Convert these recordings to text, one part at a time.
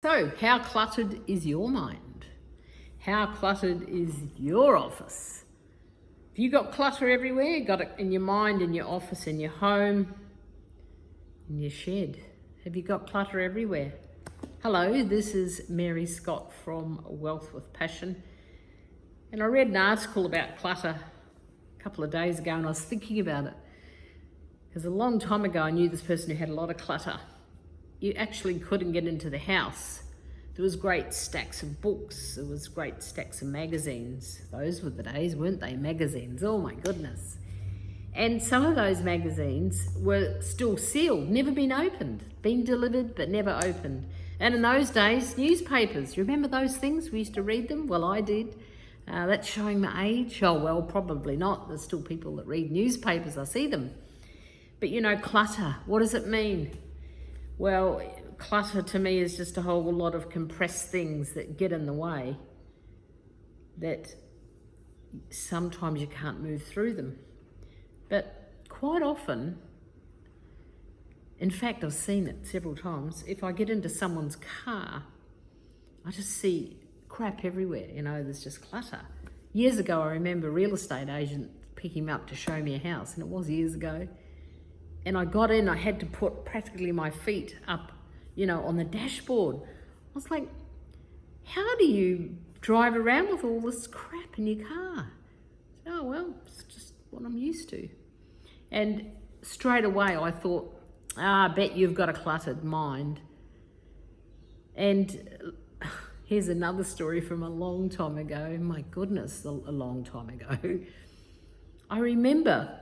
So, how cluttered is your mind? How cluttered is your office? Have you got clutter everywhere? You got it in your mind, in your office, in your home, in your shed. Have you got clutter everywhere? Hello, this is Mary Scott from Wealth with Passion. And I read an article about clutter a couple of days ago and I was thinking about it. Because a long time ago I knew this person who had a lot of clutter. You actually couldn't get into the house. There was great stacks of books. There was great stacks of magazines. Those were the days, weren't they? Magazines, oh my goodness. And some of those magazines were still sealed, never been opened, been delivered but never opened. And in those days, newspapers, you remember those things? We used to read them. Well, I did. That's showing my age. Oh, well, probably not. There's still people that read newspapers. I see them. But you know, clutter, what does it mean? Well, clutter to me is just a whole lot of compressed things that get in the way, that sometimes you can't move through them. But quite often, in fact, I've seen it several times, if I get into someone's car, I just see crap everywhere, you know, there's just clutter. Years ago, I remember a real estate agent picking me up to show me a house, and it was years ago. And I got in, I had to put practically my feet up, you know, on the dashboard. I was like, how do you drive around with all this crap in your car? Oh, well, it's just what I'm used to. And straight away I thought, I bet you've got a cluttered mind. And here's another story from a long time ago. My goodness, a long time ago. I remember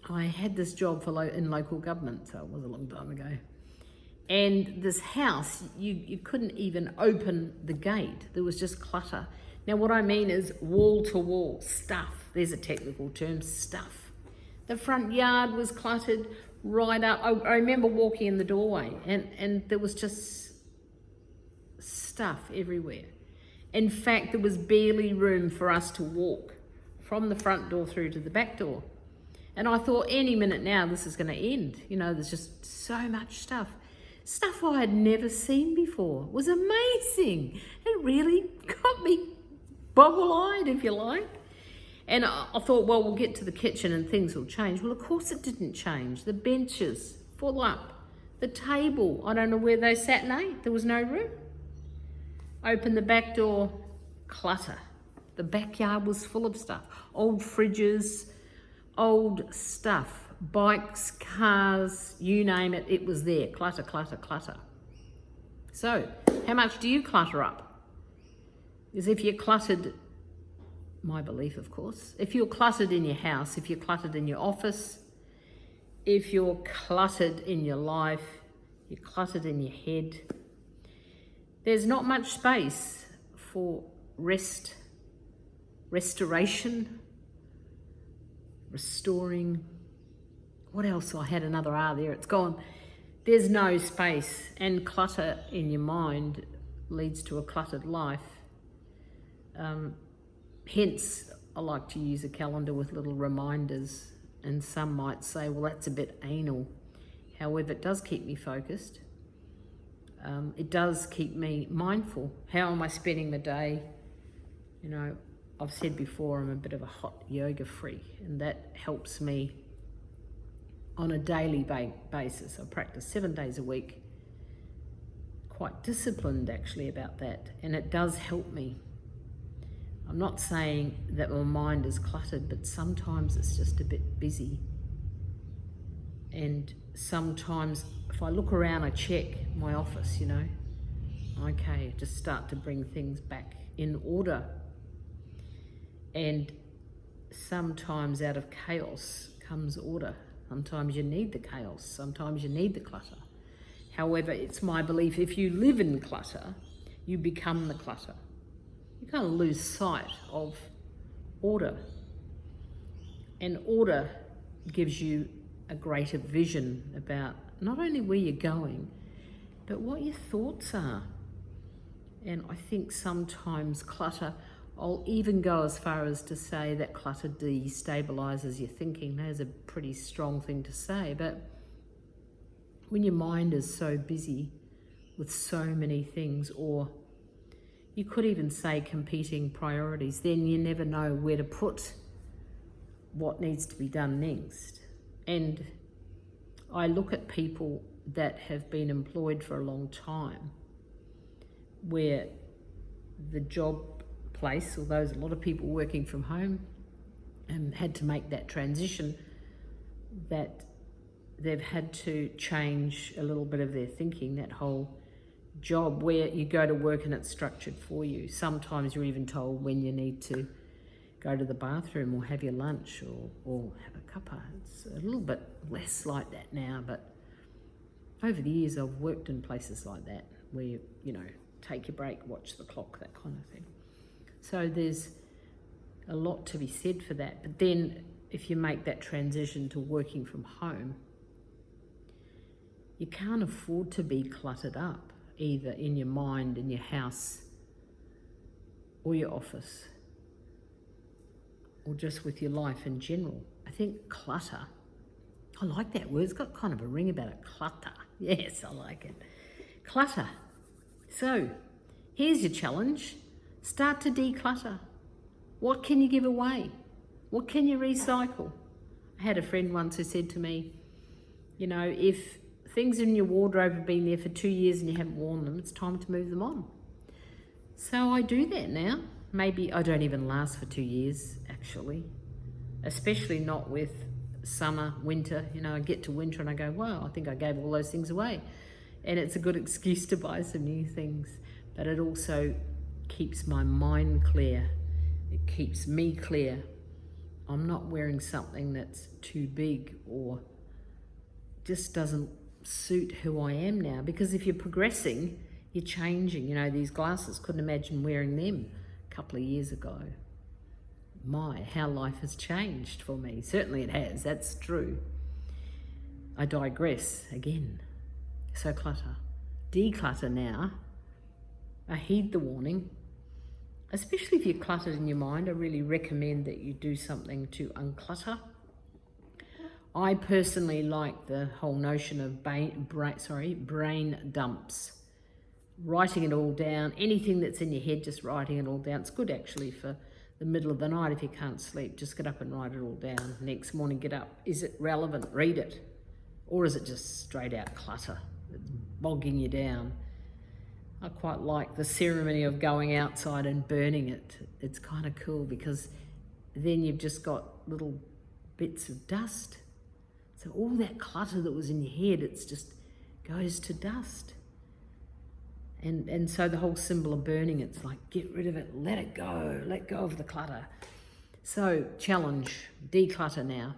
I had this job in local government, so it was a long time ago. And this house, you couldn't even open the gate. There was just clutter. Now what I mean is wall-to-wall stuff. There's a technical term, stuff. The front yard was cluttered right up. I remember walking in the doorway and there was just stuff everywhere. In fact, there was barely room for us to walk from the front door through to the back door. And I thought any minute now this is going to end. You know, there's just so much stuff. Stuff I had never seen before. It was amazing. It really got me boggle-eyed, if you like. And I thought, well, we'll get to the kitchen and things will change. Well, of course it didn't change. The benches full up. The table, I don't know where they sat and ate. There was no room. Open the back door, clutter. The backyard was full of stuff. Old fridges, old stuff, bikes, cars, you name it, it was there. Clutter, clutter, clutter. So, how much do you clutter up? Because if you're cluttered, my belief of course, if you're cluttered in your house, if you're cluttered in your office, if you're cluttered in your life, you're cluttered in your head, there's not much space for restoration, restoring. What else? I had another R there, it's gone. There's no space, and clutter in your mind leads to a cluttered life. Hence, I like to use a calendar with little reminders, and some might say, well, that's a bit anal. However, it does keep me focused. It does keep me mindful. How am I spending the day? You know, I've said before, I'm a bit of a hot yoga freak, and that helps me on a daily basis. I practice 7 days a week, quite disciplined actually about that, and it does help me. I'm not saying that my mind is cluttered, but sometimes it's just a bit busy. And sometimes if I look around, I check my office, you know, okay, just start to bring things back in order. And sometimes out of chaos comes order. Sometimes you need the chaos, sometimes you need the clutter. However, it's my belief, if you live in clutter, you become the clutter. You kind of lose sight of order. And order gives you a greater vision about not only where you're going, but what your thoughts are. And I think sometimes clutter, I'll even go as far as to say that clutter destabilizes your thinking. That's a pretty strong thing to say, but when your mind is so busy with so many things, or you could even say competing priorities. Then you never know where to put what needs to be done next. And I look at people that have been employed for a long time, where the job place, although there's a lot of people working from home and had to make that transition, that they've had to change a little bit of their thinking. That whole job where you go to work and it's structured for you. Sometimes you're even told when you need to go to the bathroom or have your lunch or have a cuppa. It's a little bit less like that now, but over the years I've worked in places like that where you know, take your break, watch the clock, that kind of thing. So there's a lot to be said for that. But then if you make that transition to working from home, you can't afford to be cluttered up, either in your mind, in your house, or your office, or just with your life in general. I think clutter, I like that word. It's got kind of a ring about it. Clutter. Yes, I like it. Clutter. So here's your challenge. Start to declutter. What can you give away? What can you recycle? I had a friend once who said to me, you know, if things in your wardrobe have been there for 2 years and you haven't worn them, it's time to move them on. So I do that now. Maybe I don't even last for 2 years, actually, especially not with summer, winter. You know, I get to winter and I go, wow, I think I gave all those things away. And it's a good excuse to buy some new things. But it also keeps my mind clear. It keeps me clear. I'm not wearing something that's too big or just doesn't suit who I am now. Because if you're progressing, you're changing. You know, these glasses, couldn't imagine wearing them a couple of years ago. My, how life has changed for me. Certainly it has, that's true. I digress again. So clutter. Declutter now. I heed the warning. Especially if you're cluttered in your mind, I really recommend that you do something to unclutter. I personally like the whole notion of brain dumps. Writing it all down, anything that's in your head, just writing it all down. It's good actually for the middle of the night if you can't sleep. Just get up and write it all down. Next morning, get up. Is it relevant? Read it. Or is it just straight out clutter? It's bogging you down. I quite like the ceremony of going outside and burning it. It's kind of cool because then you've just got little bits of dust. So all that clutter that was in your head, it's just goes to dust. And so the whole symbol of burning, it's like, get rid of it, let it go, let go of the clutter. So challenge, declutter now.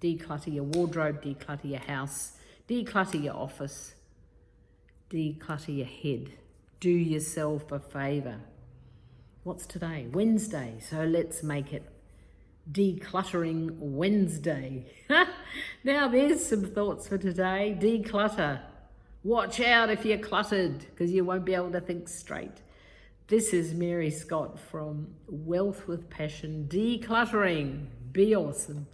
Declutter your wardrobe, declutter your house, declutter your office, declutter your head. Do yourself a favour. What's today? Wednesday. So let's make it Decluttering Wednesday. Now there's some thoughts for today. Declutter. Watch out if you're cluttered because you won't be able to think straight. This is Mary Scott from Wealth with Passion. Decluttering. Be awesome.